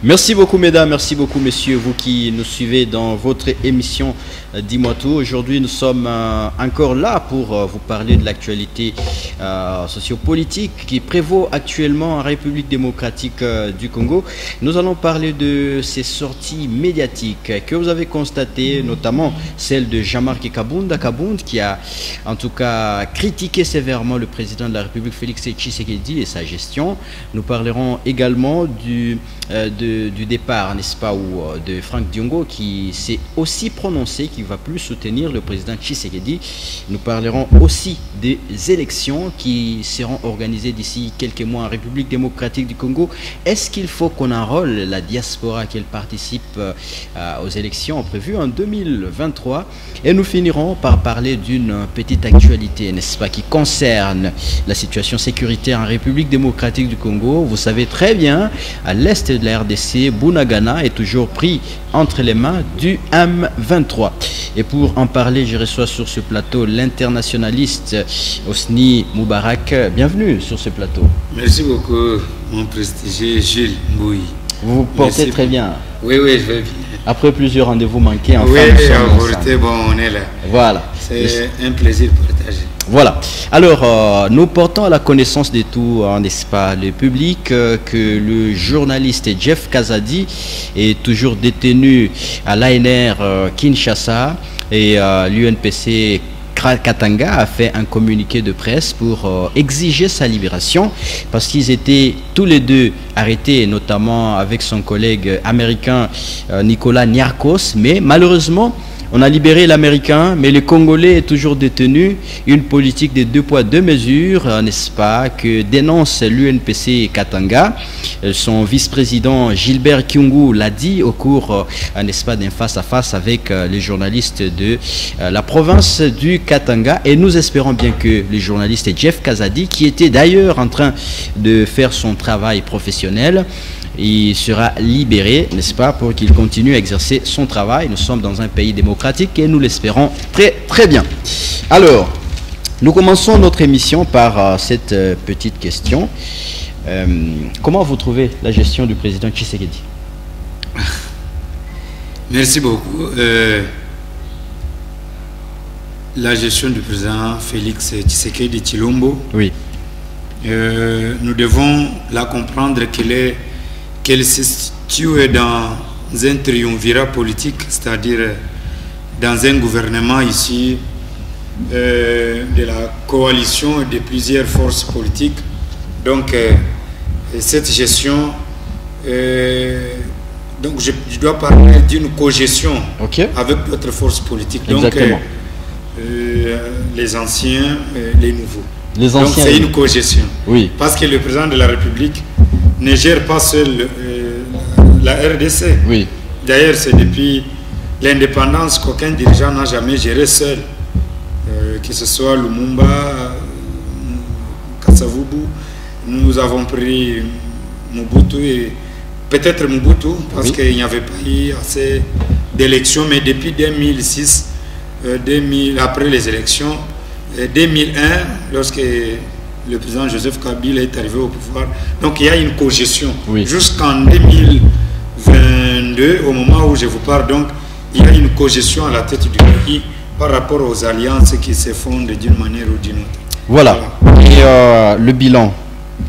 Merci beaucoup mesdames, merci beaucoup messieurs, vous qui nous suivez dans votre émission Dis-moi tout. Aujourd'hui nous sommes encore là pour vous parler de l'actualité sociopolitique qui prévaut actuellement en République démocratique du Congo. Nous allons parler de ces sorties médiatiques que vous avez constatées, notamment celle de Jean-Marc Kabunda qui a en tout cas critiqué sévèrement le président de la République Félix Tshisekedi et sa gestion. Nous parlerons également du départ, n'est-ce pas, ou de Franck Diongo qui s'est aussi prononcé, qui va plus soutenir le président Tshisekedi. Nous parlerons aussi des élections qui seront organisées d'ici quelques mois en République démocratique du Congo. Est-ce qu'il faut qu'on enrôle la diaspora, qu'elle participe aux élections prévues en 2023? Et nous finirons par parler d'une petite actualité, n'est-ce pas, qui concerne la situation sécuritaire en République démocratique du Congo. Vous savez très bien, à l'est de la RDC, Bunagana est toujours pris entre les mains du M23. Et pour en parler, je reçois sur ce plateau l'internationaliste Hosni Moubarak. Bienvenue sur ce plateau. Merci beaucoup, mon prestigieux Jules Mbouy. Vous vous portez très bien. Oui, oui, je vais bien. Après plusieurs rendez-vous manqués, enfin, oui, bon, on est là. Voilà. C'est un plaisir partagé. Voilà. Alors, nous portons à la connaissance de tout, n'est-ce pas, le public, que le journaliste Jeff Kazadi est toujours détenu à l'ANR Kinshasa et l'UNPC Katanga a fait un communiqué de presse pour exiger sa libération parce qu'ils étaient tous les deux arrêtés, notamment avec son collègue américain Nicolas Niarchos, mais malheureusement on a libéré l'Américain, mais le Congolais est toujours détenu. Une politique de 2 poids 2 mesures, n'est-ce pas, que dénonce l'UNPC Katanga. Son vice-président Gilbert Kyungu l'a dit au cours, n'est-ce pas, d'un face-à-face avec les journalistes de la province du Katanga. Et nous espérons bien que le journaliste Jeff Kazadi, qui était d'ailleurs en train de faire son travail professionnel, il sera libéré, n'est-ce pas, pour qu'il continue à exercer son travail. Nous sommes dans un pays démocratique et nous l'espérons très très bien. Alors, nous commençons notre émission par cette petite question. Comment vous trouvez la gestion du président Tshisekedi? Merci beaucoup. La gestion du président Félix Tshisekedi Tshilombo, oui. Nous devons la comprendre qu'elle se situe dans un triumvirat politique, c'est-à-dire dans un gouvernement ici de la coalition de plusieurs forces politiques. Donc cette gestion, donc je dois parler d'une cogestion avec d'autres forces politiques. Exactement. Donc les anciens, les nouveaux. Les anciens, donc c'est une cogestion. Oui. Parce que le président de la République ne gère pas seul la RDC. Oui. D'ailleurs, c'est depuis l'indépendance qu'aucun dirigeant n'a jamais géré seul. Que ce soit Lumumba, Kasavubu, nous avons pris Mobutu et peut-être Mobutu parce qu'il n'y avait pas eu assez d'élections, mais depuis 2006, après les élections, 2001, lorsque le président Joseph Kabila est arrivé au pouvoir. Donc il y a une cogestion. Oui. Jusqu'en 2022, au moment où je vous parle, donc il y a une cogestion à la tête du pays par rapport aux alliances qui se fondent d'une manière ou d'une autre. Voilà. Et le bilan,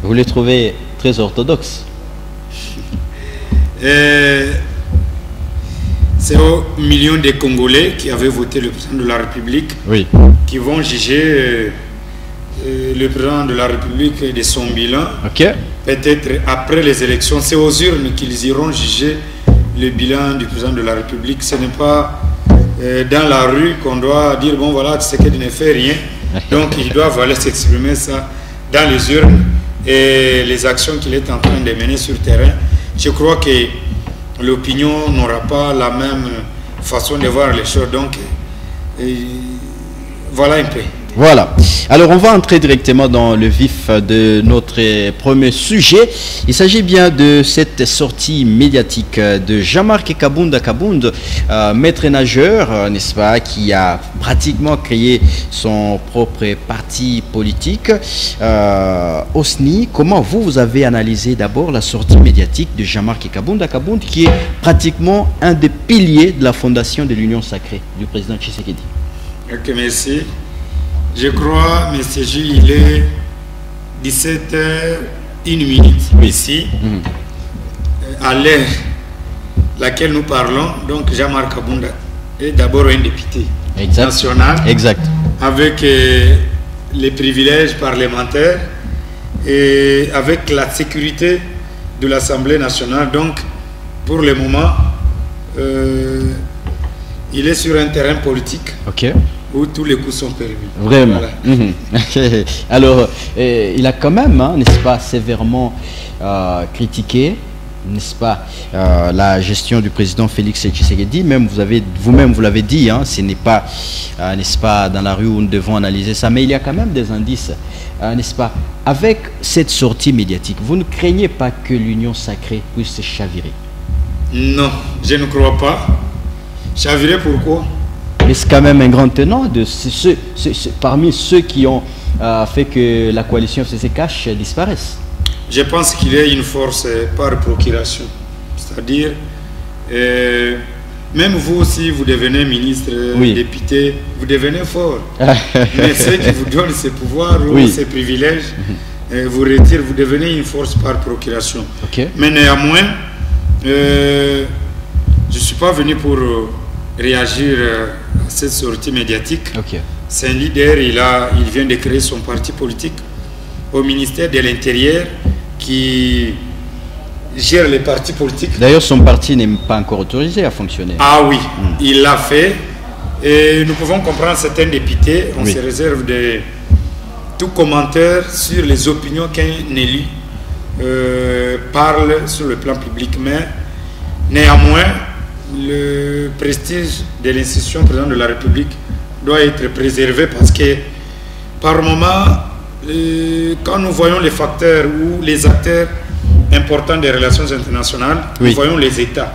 vous le trouvez très orthodoxe? C'est aux millions de Congolais qui avaient voté le président de la République, oui, qui vont juger le président de la République de son bilan. Peut-être après les élections, c'est aux urnes qu'ils iront juger le bilan du président de la République. Ce n'est pas dans la rue qu'on doit dire bon voilà, Tshisekedi ne fait rien. Donc ils doivent aller s'exprimer ça dans les urnes et les actions qu'il est en train de mener sur le terrain. Je crois que l'opinion n'aura pas la même façon de voir les choses. Donc voilà un peu. Voilà. Alors, on va entrer directement dans le vif de notre premier sujet. Il s'agit bien de cette sortie médiatique de Jean-Marc Kabounda, maître nageur, n'est-ce pas, qui a pratiquement créé son propre parti politique. Osni, comment vous avez analysé d'abord la sortie médiatique de Jean-Marc Kabounda, qui est pratiquement un des piliers de la fondation de l'Union sacrée du président Tshisekedi? Ok, merci. Je crois, M. Gilles, il est 17h01 ici, à l'heure laquelle nous parlons. Donc, Jean-Marc Kabounda est d'abord un député national, avec les privilèges parlementaires et avec la sécurité de l'Assemblée nationale. Donc, pour le moment, il est sur un terrain politique. Où tous les coups sont permis. Vraiment. Voilà. Alors, il a quand même, hein, n'est-ce pas, sévèrement critiqué, n'est-ce pas, la gestion du président Félix Tshisekedi. Même vous-même, vous l'avez dit, hein, ce n'est pas, n'est-ce pas, dans la rue où nous devons analyser ça, mais il y a quand même des indices, n'est-ce pas. Avec cette sortie médiatique, vous ne craignez pas que l'Union sacrée puisse se chavirer? Non, je ne crois pas. Chavirer, pourquoi? C'est quand même un grand tenant de parmi ceux qui ont fait que la coalition FCC-Cash disparaisse. Je pense qu'il y a une force par procuration. C'est-à-dire, même vous aussi, vous devenez ministre, député, vous devenez fort. Mais ceux qui vous donnent ces pouvoirs ou ces privilèges, vous retirent, vous devenez une force par procuration. Mais néanmoins, je ne suis pas venu pour réagir à cette sortie médiatique. C'est un leader, il vient de créer son parti politique au ministère de l'Intérieur qui gère les partis politiques. D'ailleurs, son parti n'est pas encore autorisé à fonctionner. Ah oui, il l'a fait. Et nous pouvons comprendre certains députés, on se réserve de tout commentaire sur les opinions qu'un élu parle sur le plan public. Mais néanmoins, le prestige de l'institution présidente de la République doit être préservé parce que par moment, quand nous voyons les facteurs ou les acteurs importants des relations internationales, nous voyons les États.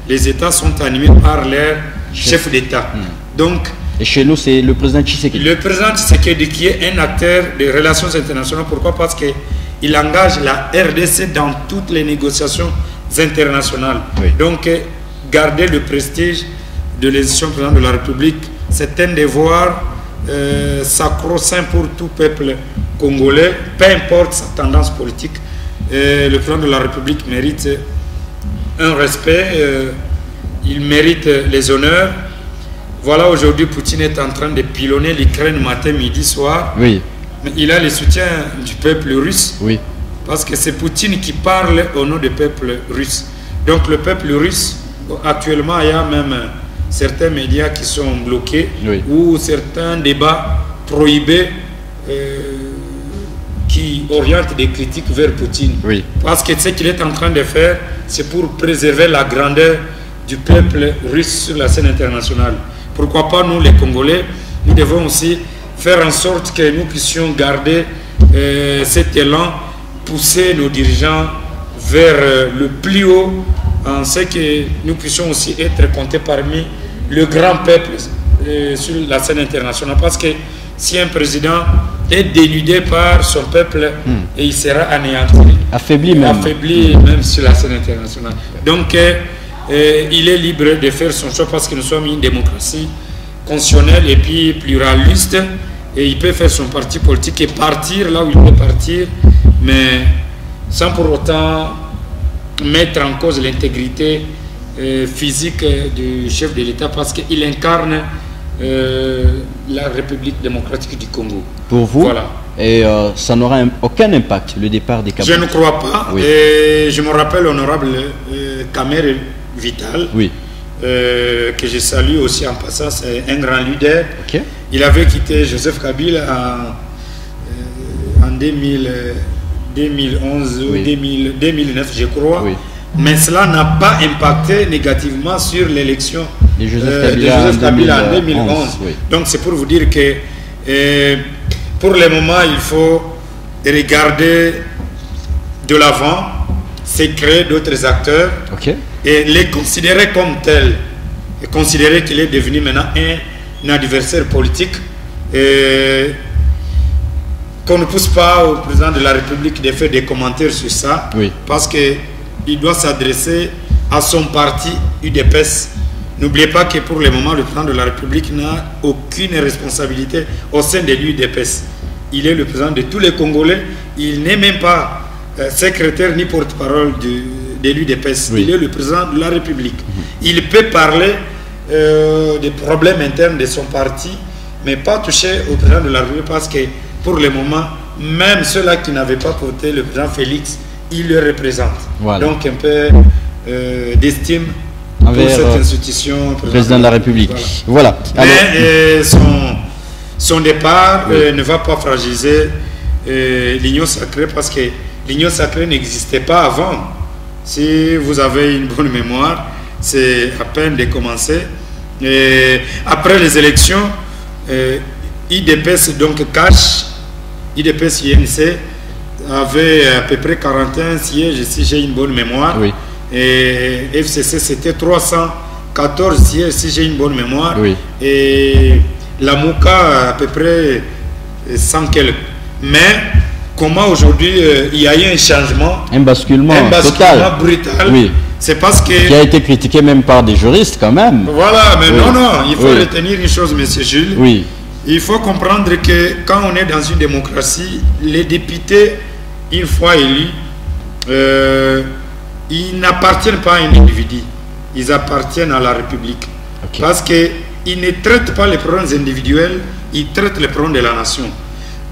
Les États sont animés par leur chef d'État. Donc, et chez nous, c'est le président Tshisekedi. Le président Tshisekedi qui est un acteur des relations internationales. Pourquoi? Parce qu'il engage la RDC dans toutes les négociations internationales. Donc, garder le prestige de l'institution présidente de la République, c'est un devoir sacro-saint pour tout peuple congolais, peu importe sa tendance politique. Le président de la République mérite un respect, il mérite les honneurs. Voilà, aujourd'hui, Poutine est en train de pilonner l'Ukraine matin, midi, soir. Mais il a le soutien du peuple russe, parce que c'est Poutine qui parle au nom du peuple russe. Donc le peuple russe, actuellement, il y a même certains médias qui sont bloqués ou certains débats prohibés qui orientent des critiques vers Poutine. Parce que ce qu'il est en train de faire, c'est pour préserver la grandeur du peuple russe sur la scène internationale. Pourquoi pas nous, les Congolais, nous devons aussi faire en sorte que nous puissions garder cet élan, pousser nos dirigeants vers le plus haut, en ce que nous puissions aussi être comptés parmi le grand peuple sur la scène internationale. Parce que si un président est dénudé par son peuple, et il sera anéanti, affaibli même sur la scène internationale. Donc, il est libre de faire son choix parce que nous sommes une démocratie constitutionnelle et puis pluraliste, et il peut faire son parti politique et partir là où il peut partir, mais sans pour autant mettre en cause l'intégrité physique du chef de l'État, parce qu'il incarne la République démocratique du Congo. Pour vous, et ça n'aura aucun impact, le départ des Kabounda? Je ne crois pas. Et je me rappelle l'honorable Kamer Vital, que je salue aussi en passant, c'est un grand leader. Il avait quitté Joseph Kabila en 2011 ou 2009, je crois. Mais cela n'a pas impacté négativement sur l'élection de Joseph Kabila en 2011. Donc c'est pour vous dire que Et pour le moment, il faut regarder de l'avant, c'est créer d'autres acteurs et les considérer comme tels. Et considérer qu'il est devenu maintenant un adversaire politique. Et qu'on ne pousse pas au président de la République de faire des commentaires sur ça. Parce qu'il doit s'adresser à son parti UDPS. N'oubliez pas que pour le moment, le président de la République n'a aucune responsabilité au sein de l'UDPS. Il est le président de tous les Congolais. Il n'est même pas secrétaire ni porte-parole de l'UDPS. Il est le président de la République. Il peut parler des problèmes internes de son parti, mais pas toucher au président de la République parce que pour le moment, même ceux-là qui n'avaient pas voté le président Félix, il le représente. Donc un peu d'estime envers cette institution, président de la République. Voilà. Mais son départ ne va pas fragiliser l'Union sacrée parce que l'Union sacrée n'existait pas avant. Si vous avez une bonne mémoire, c'est à peine de commencer. Et après les élections, IDPS donc cash, IDPS INC avait à peu près 41 sièges si j'ai une bonne mémoire. Et FCC c'était 314 sièges si j'ai une bonne mémoire. Et la Mouka à peu près 100 quelques. Mais comment aujourd'hui il y a eu un changement, un basculement total, brutal. C'est parce que qui a été critiqué même par des juristes quand même. Voilà, mais non, il faut retenir une chose, monsieur Jules. Il faut comprendre que quand on est dans une démocratie, les députés, une fois élus, ils n'appartiennent pas à un individu, ils appartiennent à la République. Parce qu'ils ne traitent pas les problèmes individuels, ils traitent les problèmes de la nation.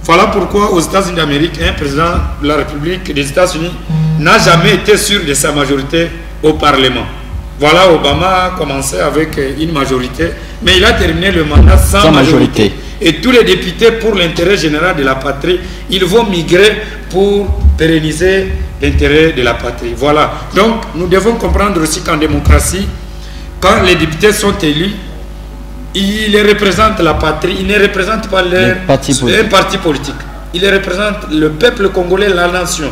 Voilà pourquoi aux États-Unis d'Amérique, un président de la République des États-Unis n'a jamais été sûr de sa majorité au Parlement. Voilà, Obama a commencé avec une majorité, mais il a terminé le mandat sans majorité. Et tous les députés, pour l'intérêt général de la patrie, ils vont migrer pour pérenniser l'intérêt de la patrie. Voilà. Donc, nous devons comprendre aussi qu'en démocratie, quand les députés sont élus, ils représentent la patrie, ils ne représentent pas un parti politique. Ils représentent le peuple congolais, la nation.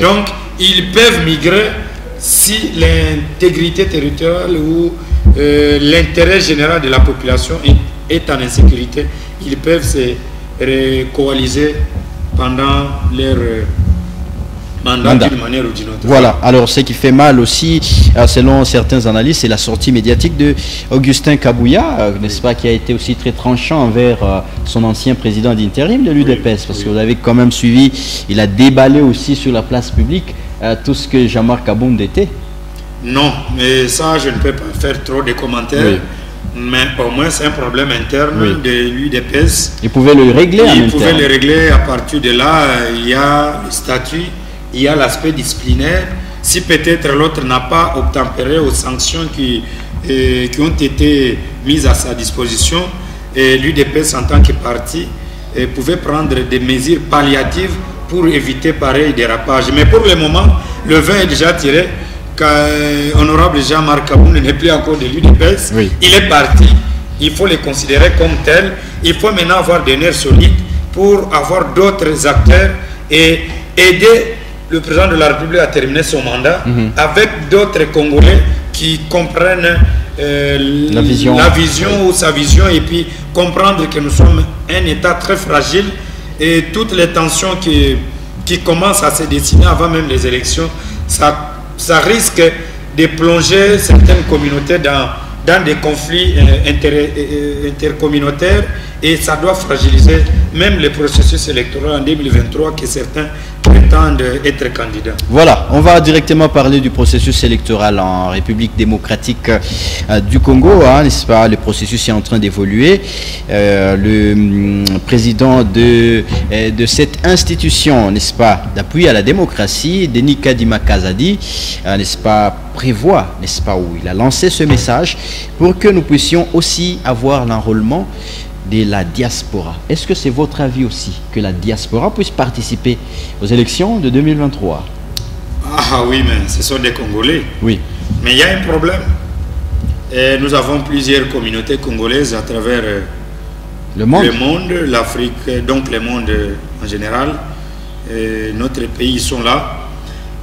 Donc, ils peuvent migrer si l'intégrité territoriale ou l'intérêt général de la population est en insécurité. Ils peuvent se coaliser pendant leur mandat d'une manière ou d'une autre. Voilà, alors ce qui fait mal aussi, selon certains analystes, c'est la sortie médiatique de Augustin Kabouya, n'est-ce pas, qui a été aussi très tranchant envers son ancien président d'intérim de l'UDPS, parce que vous avez quand même suivi, il a déballé aussi sur la place publique tout ce que Jean-Marc Abound était. Non, mais ça, je ne peux pas faire trop de commentaires. Mais au moins c'est un problème interne de l'UDPS. Ils pouvaient le régler en interne. Ils pouvaient le régler. À partir de là, il y a le statut, il y a l'aspect disciplinaire. Si peut-être l'autre n'a pas obtempéré aux sanctions qui ont été mises à sa disposition, l'UDPS en tant que parti pouvait prendre des mesures palliatives pour éviter pareil dérapage. Mais pour le moment, le vin est déjà tiré. Honorable Jean-Marc Abound n'est plus encore de l'UDPS, il est parti, il faut le considérer comme tel. Il faut maintenant avoir des nerfs solides pour avoir d'autres acteurs et aider le président de la République à terminer son mandat avec d'autres Congolais qui comprennent la vision ou sa vision, et puis comprendre que nous sommes un État très fragile et toutes les tensions qui commencent à se dessiner avant même les élections, ça risque de plonger certaines communautés dans des conflits intercommunautaires, et ça doit fragiliser même le processus électoral en 2023 que certains prétendent être candidats. Voilà, on va directement parler du processus électoral en République démocratique du Congo, n'est-ce pas? Le processus est en train d'évoluer. Le président de cette institution, n'est-ce pas, d'appui à la démocratie, Denis Kadima Kazadi, n'est-ce pas, prévoit, n'est-ce pas, où il a lancé ce message pour que nous puissions aussi avoir l'enrôlement de la diaspora. Est-ce que c'est votre avis aussi que la diaspora puisse participer aux élections de 2023? Ah oui, mais ce sont des Congolais. Oui. Mais il y a un problème. Et nous avons plusieurs communautés congolaises à travers l'Afrique, donc le monde en général. Notre pays, ils sont là.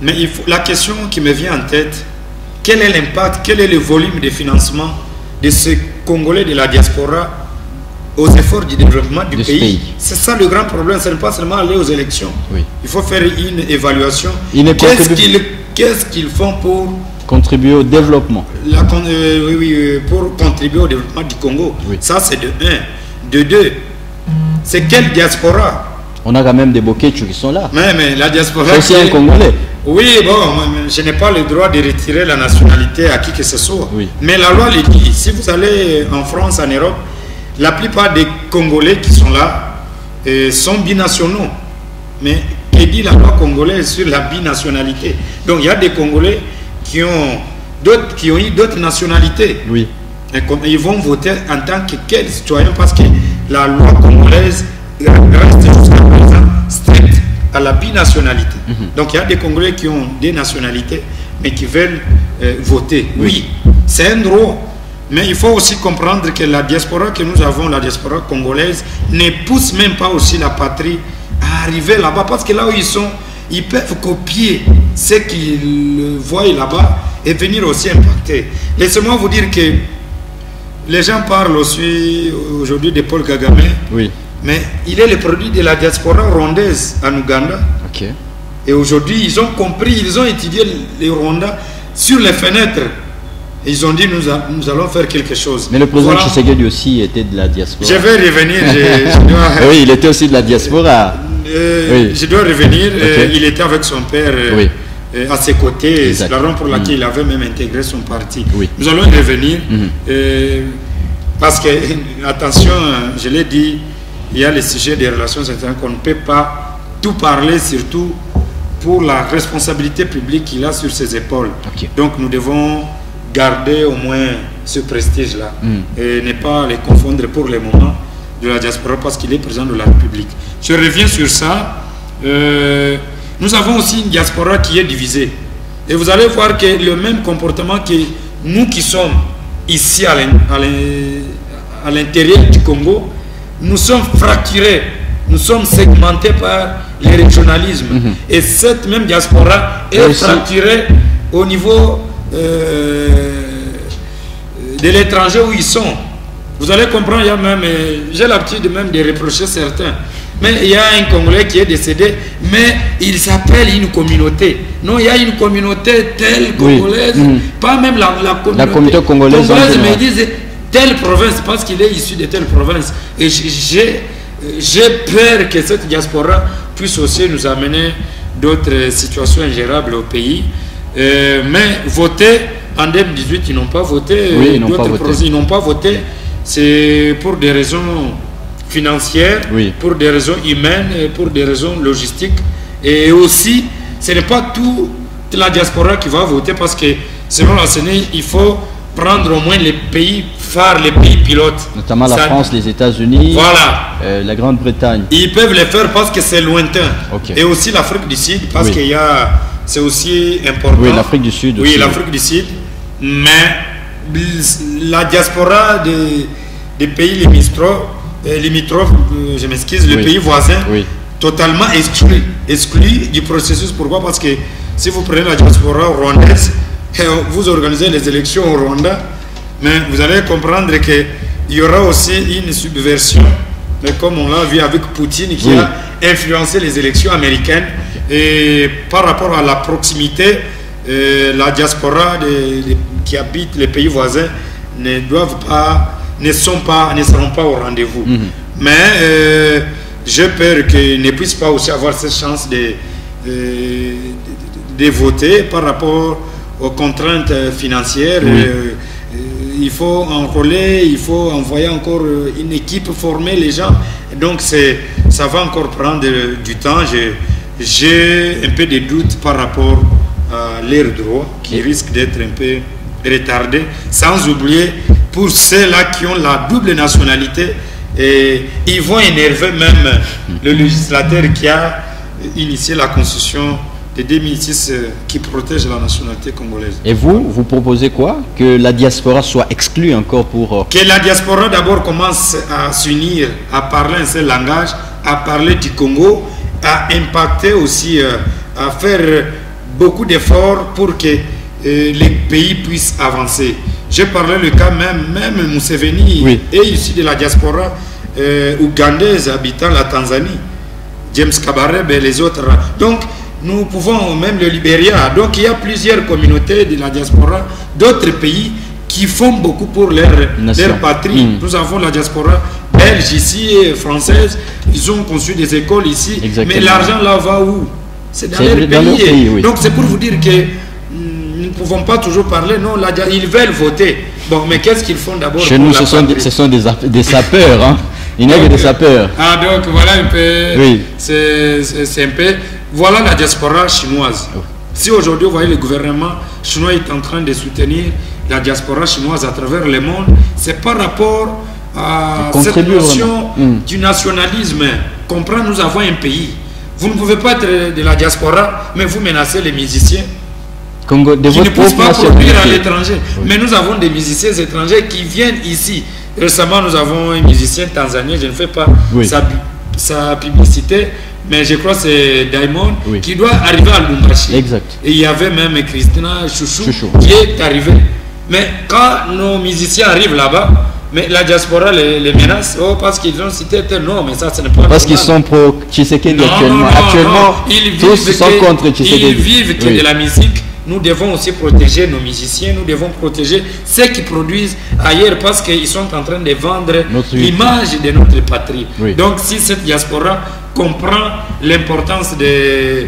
Mais la question qui me vient en tête, quel est l'impact, quel est le volume de financement de ces Congolais de la diaspora aux efforts du développement du pays? C'est ça le grand problème, ce n'est pas seulement aller aux élections. Oui. Il faut faire une évaluation. Qu'est-ce qu'ils font pour contribuer au développement? Pour contribuer au développement du Congo. Oui. Ça, c'est de 1. De 2, c'est quelle diaspora? On a quand même des Boketchus qui sont là. Mais la diaspora... C'est aussi un Congolais. Oui, bon, je n'ai pas le droit de retirer la nationalité à qui que ce soit. Oui. Mais la loi le dit. Si vous allez en France, en Europe, la plupart des Congolais qui sont là sont binationaux. Mais que dit la loi congolaise sur la binationalité? Donc il y a des Congolais qui ont eu d'autres nationalités. Oui. Et ils vont voter en tant que quels citoyens parce que la loi congolaise reste jusqu'à présent stricte à la binationalité. Donc il y a des Congolais qui ont des nationalités mais qui veulent voter. Oui, c'est un droit. Mais il faut aussi comprendre que la diaspora que nous avons, la diaspora congolaise, ne pousse même pas aussi la patrie à arriver là-bas. Parce que là où ils sont, ils peuvent copier ce qu'ils voient là-bas et venir aussi impacter. Laissez-moi vous dire que les gens parlent aussi aujourd'hui de Paul Kagame. Oui. Mais il est le produit de la diaspora rwandaise en Ouganda. Ok. Et aujourd'hui, ils ont compris, ils ont étudié les Rwandais sur les fenêtres. Ils ont dit, nous allons faire quelque chose. Mais le président Tshisekedi aussi était de la diaspora. Je vais revenir. Oui, il était aussi de la diaspora. Oui. Je dois revenir. Okay. Il était avec son père à ses côtés. C'est la raison pour laquelle il avait même intégré son parti. Oui. Nous allons y revenir. Parce que, attention, je l'ai dit, il y a le sujet des relations internationales qu'on ne peut pas tout parler, surtout pour la responsabilité publique qu'il a sur ses épaules. Okay. Donc nous devons garder au moins ce prestige-là et ne pas les confondre pour le moment de la diaspora parce qu'il est président de la République. Je reviens sur ça. Nous avons aussi une diaspora qui est divisée. Et vous allez voir que le même comportement que nous qui sommes ici à l'intérieur du Congo, nous sommes fracturés, nous sommes segmentés par les régionalismes. Et cette même diaspora est fracturée au niveau de l'étranger où ils sont. Vous allez comprendre, il y a même, j'ai l'habitude même de reprocher certains, mais il y a un Congolais qui est décédé, mais il s'appelle une communauté. Non, il y a une communauté telle congolaise, pas même la communauté congolaise, mais ils disent telle province parce qu'il est issu de telle province. Et j'ai peur que cette diaspora puisse aussi nous amener d'autres situations ingérables au pays. Mais voter en 2018, ils n'ont pas voté. Oui, ils n'ont pas voté. C'est pour des raisons financières, pour des raisons humaines, et pour des raisons logistiques. Et aussi, ce n'est pas toute la diaspora qui va voter parce que selon la CENI, il faut prendre au moins les pays phares, les pays pilotes. Notamment la France, les États-Unis, la Grande-Bretagne. Ils peuvent le faire parce que c'est lointain. Okay. Et aussi l'Afrique du Sud parce qu'il y a... C'est aussi important. Oui, l'Afrique du Sud. Oui, l'Afrique du Sud. Mais la diaspora des pays limitrophes, je m'excuse, les pays voisins, totalement exclus du processus. Pourquoi? Parce que si vous prenez la diaspora rwandaise, vous organisez les élections au Rwanda, mais vous allez comprendre qu'il y aura aussi une subversion, mais comme on l'a vu avec Poutine, qui a influencé les élections américaines. Et par rapport à la proximité, la diaspora qui habite les pays voisins ne seront pas au rendez-vous. Mais j'ai peur qu'ils ne puissent pas aussi avoir cette chance de voter par rapport aux contraintes financières. Il faut enrôler, il faut envoyer encore une équipe, former les gens. Donc ça va encore prendre du temps. J'ai un peu de doutes par rapport à leurs droits qui risquent d'être un peu retardés, sans oublier pour ceux-là qui ont la double nationalité, et ils vont énerver même le législateur qui a initié la constitution de 2006 qui protège la nationalité congolaise. Et vous proposez quoi? Que la diaspora soit exclue encore pour... Que la diaspora d'abord commence à s'unir, à parler un seul langage, à parler du Congo, à impacter aussi, à faire beaucoup d'efforts pour que les pays puissent avancer. J'ai parlé le cas même Museveni est issu de la diaspora ougandaise habitant la Tanzanie, James Kabarebe et les autres. Donc nous pouvons, même le Libéria, donc il y a plusieurs communautés de la diaspora d'autres pays qui font beaucoup pour leur patrie. Nous avons la diaspora belge ici et française, ils ont conçu des écoles ici. Exactement. Mais l'argent là va où? C'est dans leur pays. Oui. Donc c'est pour vous dire que nous ne pouvons pas toujours parler, non, ils veulent voter. Bon, mais qu'est-ce qu'ils font d'abord? Chez nous, ce sont des sapeurs, hein. Il n'y a que des sapeurs. Ah, donc voilà un peu, c'est un peu, voilà la diaspora chinoise. Si aujourd'hui, vous voyez, le gouvernement chinois est en train de soutenir la diaspora chinoise à travers le monde, c'est par rapport à cette notion du nationalisme. Comprends, nous avons un pays. Vous ne pouvez pas être de la diaspora, mais vous menacez les musiciens Congo, qui ne peuvent pas produire à l'étranger. Mais nous avons des musiciens étrangers qui viennent ici. Récemment, nous avons un musicien tanzanien, je ne fais pas sa publicité, mais je crois que c'est Diamond qui doit arriver à Lubumbashi. Exact. Et il y avait même Christina Chouchou qui est arrivée. Mais quand nos musiciens arrivent là-bas, mais la diaspora les menace, parce qu'ils ont cité tel nom, mais ça, ce n'est pas parce qu'ils sont pro Tshisekedi actuellement. Actuellement, tous sont contre Tshisekedi. Ils vivent que de la musique. Nous devons aussi protéger nos musiciens, nous devons protéger ceux qui produisent ailleurs parce qu'ils sont en train de vendre l'image de notre patrie. Donc si cette diaspora comprend l'importance de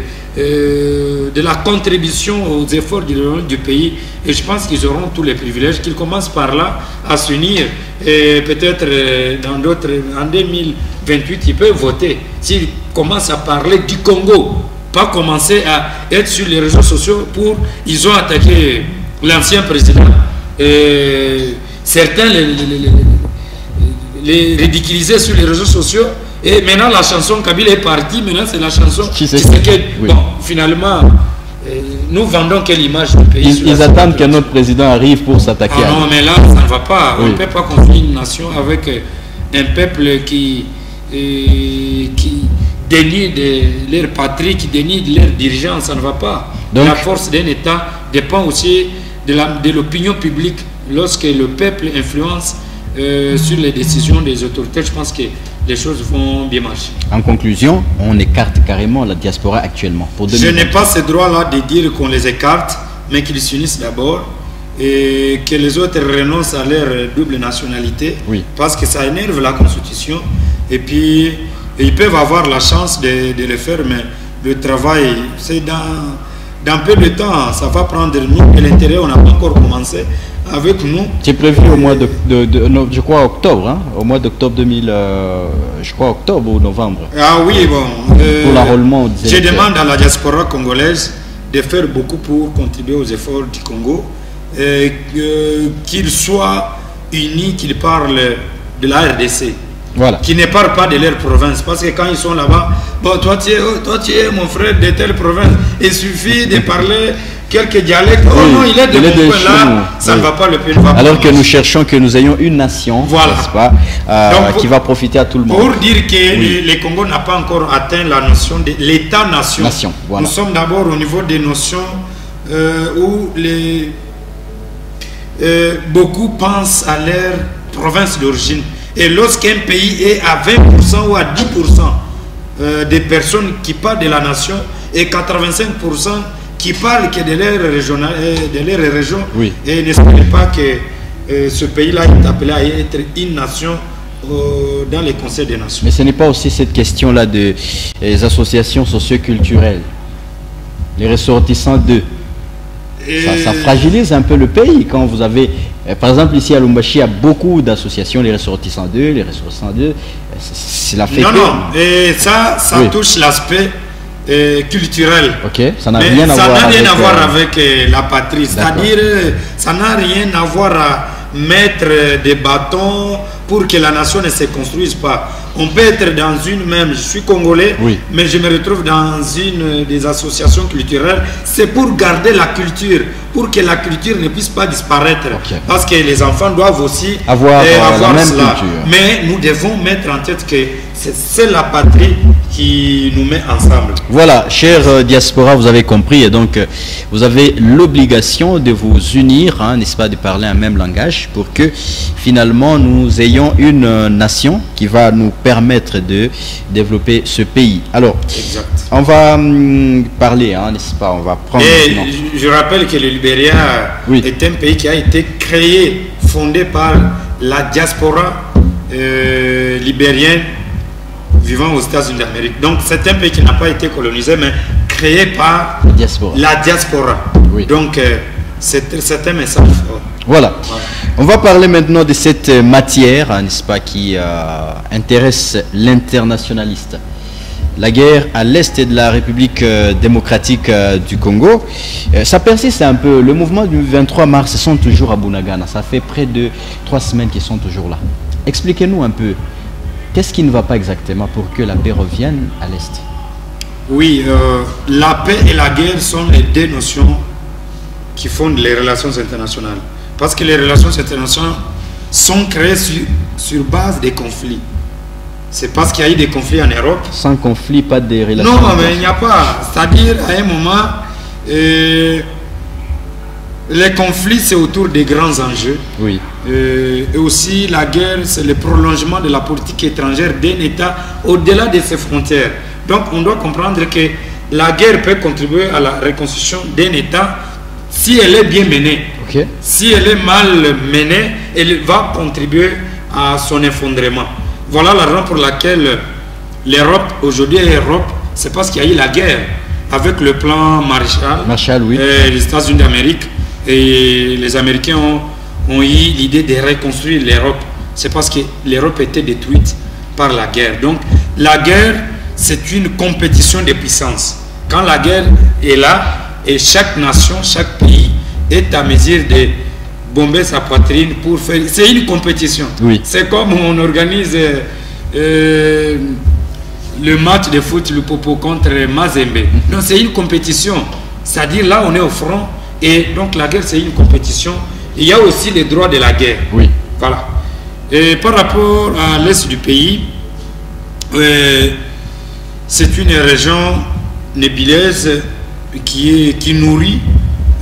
la contribution aux efforts du pays, et je pense qu'ils auront tous les privilèges, qu'ils commencent par là à s'unir et peut-être dans d'autres, en 2028 ils peuvent voter s'ils commencent à parler du Congo. Pas commencer à être sur les réseaux sociaux ils ont attaqué l'ancien président et certains les ridiculisaient sur les réseaux sociaux et maintenant la chanson Kabila est partie, maintenant c'est la chanson Tshisekedi. Bon, finalement nous vendons quelle image du pays? Ils attendent que notre président arrive pour s'attaquer. Non, mais là ça ne va pas. On ne peut pas construire une nation avec un peuple qui dénie de leur patrie, qui dénie de leur dirigeants, ça ne va pas. Donc, la force d'un État dépend aussi de l'opinion publique. Lorsque le peuple influence sur les décisions des autorités, je pense que les choses vont bien marcher. En conclusion, on écarte carrément la diaspora actuellement. Pour je n'ai pas ce droit-là de dire qu'on les écarte, mais qu'ils s'unissent d'abord et que les autres renoncent à leur double nationalité, parce que ça énerve la Constitution. Et puis, ils peuvent avoir la chance de le faire, mais le travail, c'est dans peu de temps, ça va prendre nous. Et l'intérêt, on n'a pas encore commencé avec nous. C'est prévu au mois je crois octobre, hein, au mois d'octobre 2000, je crois octobre ou novembre. Ah oui, bon. Pour l'enrôlement. Je demande à la diaspora congolaise de faire beaucoup pour contribuer aux efforts du Congo, qu'ils soient unis, qu'ils parlent de la RDC. Voilà. Qui ne parlent pas de leur province, parce que quand ils sont là-bas, bon, toi tu es mon frère de telle province, il suffit de parler quelques dialectes. Oh non, il est de mon coin là, ça ne va pas le pays. Alors que nous cherchons que nous ayons une nation, n'est-ce pas, qui va profiter à tout le monde. Pour dire que le Congo n'a pas encore atteint la notion de l'État-nation. Nous sommes d'abord au niveau des notions où beaucoup pensent à leur province d'origine. Et lorsqu'un pays est à 20% ou à 10% des personnes qui parlent de la nation et 85% qui parlent que de leur région, et n'espérez pas que ce pays-là est appelé à être une nation dans les conseils des nations. Mais ce n'est pas aussi cette question-là des associations socioculturelles, les ressortissants d'eux. Ça fragilise un peu le pays quand vous avez, par exemple ici à Lubumbashi, il y a beaucoup d'associations, les ressortissants d'eux, c'est la fête. Non, et ça touche l'aspect culturel. Ok, ça n'a rien à voir avec la patrie, c'est-à-dire ça n'a rien à voir à mettre des bâtons pour que la nation ne se construise pas. On peut être dans une même, je suis congolais, oui, mais je me retrouve dans une des associations culturelles. C'est pour garder la culture, pour que la culture ne puisse pas disparaître. Okay. Parce que les enfants doivent aussi avoir la même cela. Culture. Mais nous devons mettre en tête que c'est la patrie qui nous met ensemble. Voilà, chère diaspora, vous avez compris, et donc vous avez l'obligation de vous unir, hein, n'est-ce pas, de parler un même langage pour que finalement nous ayons une nation qui va nous permettre de développer ce pays. Alors, exact, on va parler, hein, n'est-ce pas, on va prendre... Et je rappelle que le Libéria, oui, est un pays qui a été créé, fondé par la diaspora libérienne vivant aux États-Unis d'Amérique. Donc c'est un pays qui n'a pas été colonisé, mais créé par la diaspora. Oui. Donc c'est un message fort. Voilà. On va parler maintenant de cette matière, n'est-ce pas, qui intéresse l'internationaliste. La guerre à l'est de la République démocratique du Congo. Ça persiste un peu. Le mouvement du 23 mars sont toujours à Bunagana. Ça fait près de 3 semaines qu'ils sont toujours là. Expliquez-nous un peu. Qu'est-ce qui ne va pas exactement pour que la paix revienne à l'Est? Oui, la paix et la guerre sont les deux notions qui fondent les relations internationales. Parce que les relations internationales sont créées sur base des conflits. C'est parce qu'il y a eu des conflits en Europe. Sans conflit, pas de relations. Non, mais il n'y a pas. C'est-à-dire, à un moment, les conflits, c'est autour des grands enjeux. Oui. Et aussi, la guerre, c'est le prolongement de la politique étrangère d'un État au-delà de ses frontières. Donc, on doit comprendre que la guerre peut contribuer à la reconstruction d'un État si elle est bien menée. Okay. Si elle est mal menée, elle va contribuer à son effondrement. Voilà la raison pour laquelle l'Europe, aujourd'hui l'Europe, c'est parce qu'il y a eu la guerre avec le plan Marshall, oui, les États-Unis d'Amérique. Et les Américains ont eu l'idée de reconstruire l'Europe. C'est parce que l'Europe était détruite par la guerre. Donc la guerre, c'est une compétition de puissance. Quand la guerre est là, et chaque nation, chaque pays est à mesure de bomber sa poitrine pour faire... C'est une compétition. Oui. C'est comme on organise le match de foot, le Popo contre Mazembe. Donc c'est une compétition. C'est-à-dire là, on est au front. Et donc la guerre, c'est une compétition. Il y a aussi les droits de la guerre. Oui. Voilà. Et par rapport à l'est du pays, c'est une région nébuleuse qui nourrit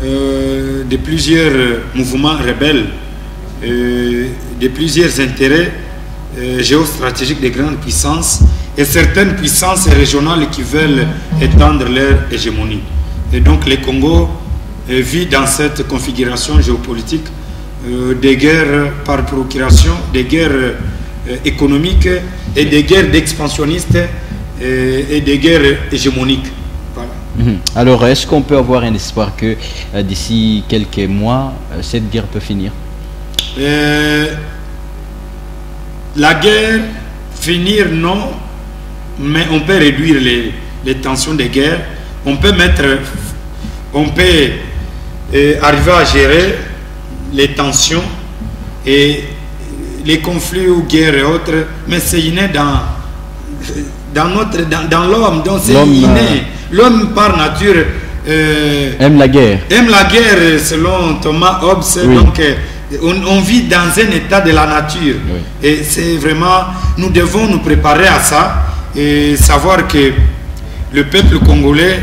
de plusieurs mouvements rebelles, de plusieurs intérêts géostratégiques de grandes puissances et certaines puissances régionales qui veulent étendre leur hégémonie. Et donc le Congo vit dans cette configuration géopolitique des guerres par procuration, des guerres économiques et des guerres d'expansionnistes et des guerres hégémoniques. Voilà. Alors, est-ce qu'on peut avoir un espoir que d'ici quelques mois, cette guerre peut finir? La guerre, finir, non, mais on peut réduire les tensions des guerres, on peut arriver à gérer les tensions et les conflits ou guerres et autres, mais c'est inné dans l'homme, donc c'est inné. L'homme par nature aime la guerre. Aime la guerre selon Thomas Hobbes, oui. Donc on vit dans un état de la nature. Oui. Et c'est vraiment, nous devons nous préparer à ça et savoir que le peuple congolais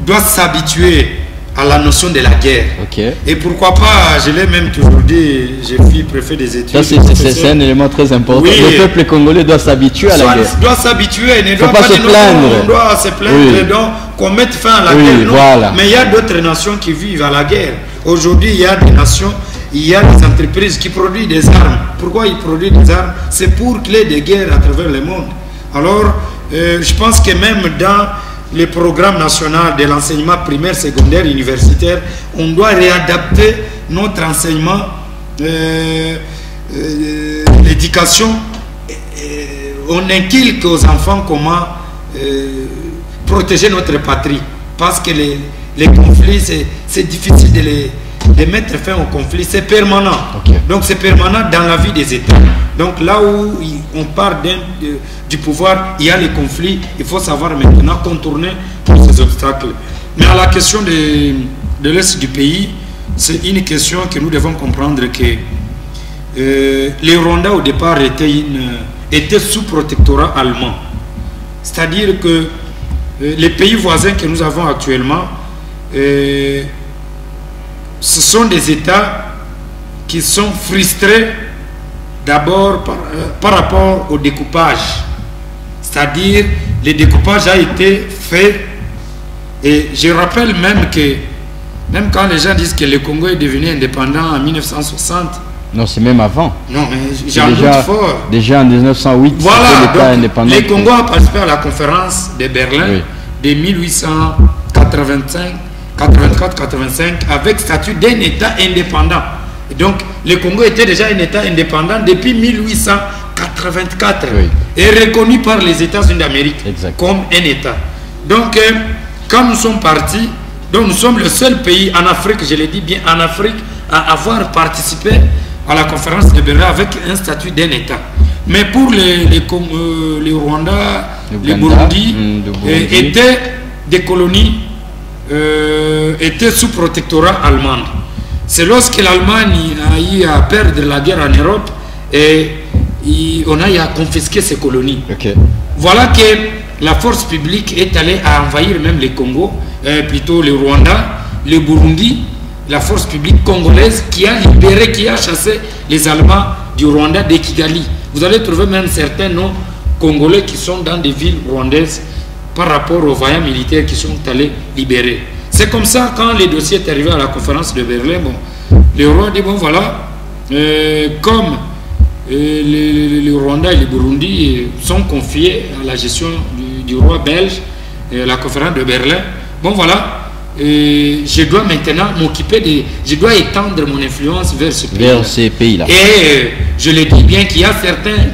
doit s'habituer à la notion de la guerre. Okay. Et pourquoi pas, je l'ai même toujours dit, j'ai fait préfet des études. C'est un élément très important. Oui. Le peuple congolais doit s'habituer à la guerre. Doit s'habituer, ne doit pas se plaindre. On doit se plaindre, oui. Donc qu'on mette fin à la guerre. Non. Voilà. Mais il y a d'autres nations qui vivent à la guerre. Aujourd'hui, il y a des nations, il y a des entreprises qui produisent des armes. Pourquoi ils produisent des armes? C'est pour créer des guerres à travers le monde. Alors, je pense que même dans les programmes nationaux de l'enseignement primaire, secondaire, universitaire, on doit réadapter notre enseignement, l'éducation. On inculque aux enfants comment protéger notre patrie. Parce que les conflits, c'est difficile de mettre fin au conflit, c'est permanent. Donc c'est permanent dans la vie des États. Donc là où on part du pouvoir, il y a les conflits, il faut savoir maintenant contourner tous ces obstacles. Mais à la question de l'Est du pays, c'est une question que nous devons comprendre que les Rwandais au départ étaient sous protectorat allemand. C'est-à-dire que les pays voisins que nous avons actuellement, ce sont des États qui sont frustrés d'abord par rapport au découpage. C'est-à-dire, le découpage a été fait, et je rappelle même que, même quand les gens disent que le Congo est devenu indépendant en 1960, non, c'est même avant. Non, mais j'en doute fort. Déjà en 1908, voilà, l'État indépendant. Le Congo a participé à la conférence de Berlin de 1884-85 avec statut d'un État indépendant. Et donc, le Congo était déjà un État indépendant depuis 1884 et reconnu par les États-Unis d'Amérique comme un État. Donc, quand nous sommes partis, donc nous sommes le seul pays en Afrique, je le dis bien en Afrique, à avoir participé à la conférence de Berlin avec un statut d'un État. Mais pour les Rwandais, les Burundi, étaient des colonies, étaient sous protectorat allemand. C'est lorsque l'Allemagne a eu à perdre la guerre en Europe et on a eu à confisquer ces colonies. Voilà que la force publique est allée à envahir même les Congo, plutôt les Rwandais, le Burundi, la force publique congolaise qui a libéré, qui a chassé les Allemands du Rwanda, de Kigali. Vous allez trouver même certains noms congolais qui sont dans des villes rwandaises par rapport aux vaillants militaires qui sont allés libérer. C'est comme ça, quand le dossier est arrivé à la conférence de Berlin, bon, le roi dit, bon voilà, comme les Rwandais et les Burundi sont confiés à la gestion du roi belge, la conférence de Berlin, bon voilà, je dois maintenant m'occuper je dois étendre mon influence vers ce pays. Vers ces pays-là. Et je le dis bien qu'il y a certains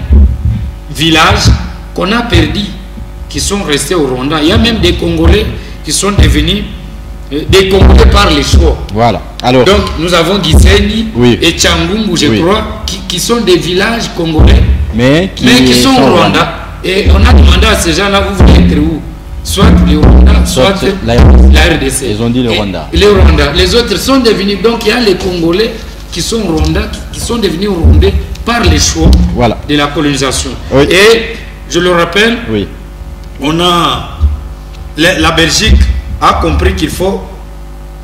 villages qu'on a perdus, qui sont restés au Rwanda. Il y a même des Congolais qui sont devenus des Congolais par les choix. Voilà. Alors, donc nous avons Gisenyi et Tchangumbu, je crois, qui sont des villages congolais, mais qui sont au Rwanda. Et on a demandé à ces gens-là, vous voulez être où? Soit le Rwanda, soit la RDC. Ils ont dit le Rwanda. Le Rwanda. Les autres sont devenus, donc il y a les Congolais qui sont Rwandais, qui sont devenus Rwandais par les choix de la colonisation. Et je le rappelle, on a la Belgique a compris qu'il faut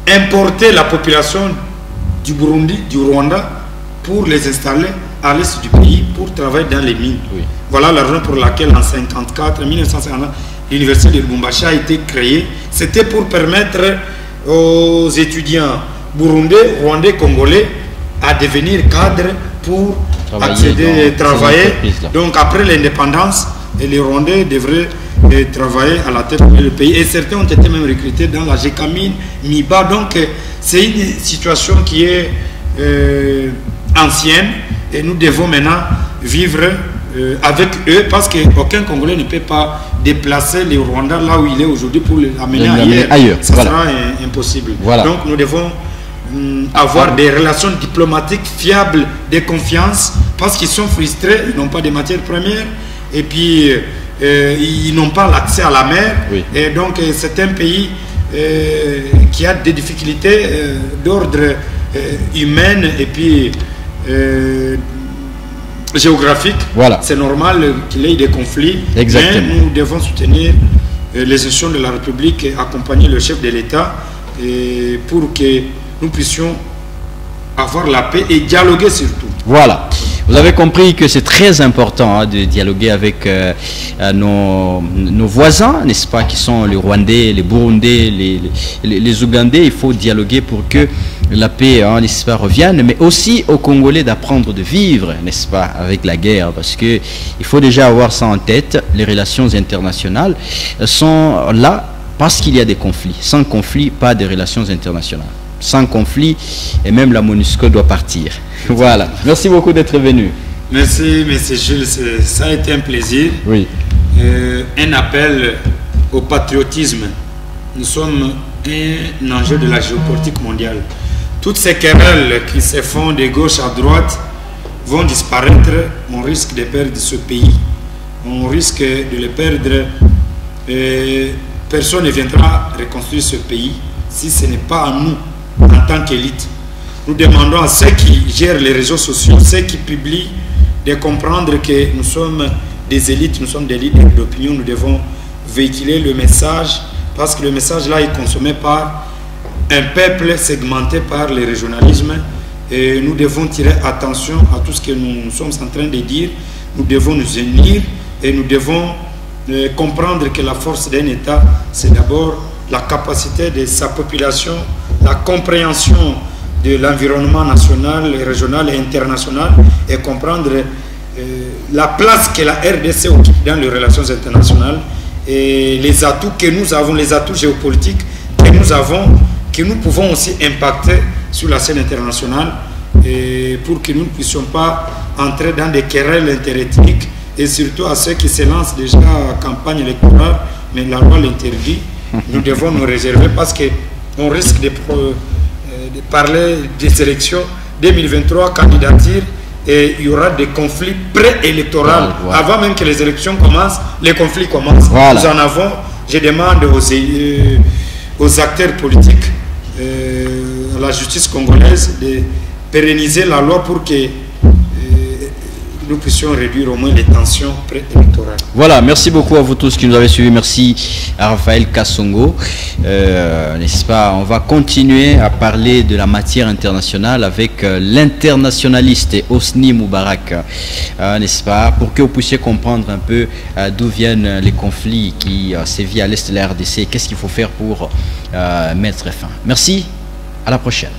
importer la population du Burundi, du Rwanda, pour les installer à l'est du pays, pour travailler dans les mines. Voilà la raison pour laquelle en 1954, l'université de Lubumbashi a été créée. C'était pour permettre aux étudiants burundais, rwandais, congolais à devenir cadres pour accéder, travailler. Donc après l'indépendance, les Rwandais devraient travailler à la tête du pays. Et certains ont été même recrutés dans la GECAMINE, MIBA. Donc c'est une situation qui est ancienne et nous devons maintenant vivre avec eux, parce qu'aucun Congolais ne peut pas déplacer les Rwandais là où il est aujourd'hui pour l'amener ailleurs. Ça sera impossible. Donc nous devons avoir des relations diplomatiques fiables, de confiance, parce qu'ils sont frustrés, ils n'ont pas de matières premières et puis ils n'ont pas l'accès à la mer. Et donc c'est un pays qui a des difficultés d'ordre humain et puis géographique. C'est normal qu'il y ait des conflits. Mais nous devons soutenir les institutions de la République et accompagner le chef de l'État pour que nous puissions avoir la paix et dialoguer surtout. Voilà. Vous avez compris que c'est très important de dialoguer avec nos voisins, n'est-ce pas, qui sont les Rwandais, les Burundais, les Ougandais. Il faut dialoguer pour que la paix, n'est-ce pas, revienne, mais aussi aux Congolais d'apprendre de vivre, n'est-ce pas, avec la guerre, parce que il faut déjà avoir ça en tête. Les relations internationales sont là parce qu'il y a des conflits. Sans conflit, pas de relations internationales. Sans conflit, et même la MONUSCO doit partir. Voilà. Merci beaucoup d'être venu. Merci, M. Jules. Ça a été un plaisir. Un appel au patriotisme. Nous sommes un enjeu de la géopolitique mondiale. toutes ces querelles qui se font de gauche à droite vont disparaître. On risque de perdre ce pays. On risque de le perdre. Personne ne viendra reconstruire ce pays si ce n'est pas à nous, en tant qu'élite. Nous demandons à ceux qui gèrent les réseaux sociaux, ceux qui publient, de comprendre que nous sommes des élites, nous sommes des leaders d'opinion. Nous devons véhiculer le message, parce que le message là est consommé par un peuple segmenté par le régionalisme. Et nous devons tirer attention à tout ce que nous sommes en train de dire. Nous devons nous unir et nous devons comprendre que la force d'un État, c'est d'abord la capacité de sa population, la compréhension de l'environnement national, régional et international, et comprendre la place que la RDC occupe dans les relations internationales et les atouts que nous avons, les atouts géopolitiques que nous avons, que nous pouvons aussi impacter sur la scène internationale, et pour que nous ne puissions pas entrer dans des querelles interethniques, et surtout à ceux qui se lancent déjà en campagne électorale, mais la loi l'interdit. Nous devons nous réserver parce qu'on risque de parler des élections 2023, candidature, et il y aura des conflits préélectoraux. Voilà. Avant même que les élections commencent, les conflits commencent. Voilà. Nous en avons. Je demande aux acteurs politiques, à la justice congolaise, de pérenniser la loi pour que nous puissions réduire au moins les tensions préélectorales. Voilà, merci beaucoup à vous tous qui nous avez suivis. Merci à Raphaël Kassongo. N'est-ce pas, on va continuer à parler de la matière internationale avec l'internationaliste Hosni Moubarak, n'est-ce pas, pour que vous puissiez comprendre un peu d'où viennent les conflits qui sévissent à l'est de la RDC, qu'est-ce qu'il faut faire pour mettre fin. Merci, à la prochaine.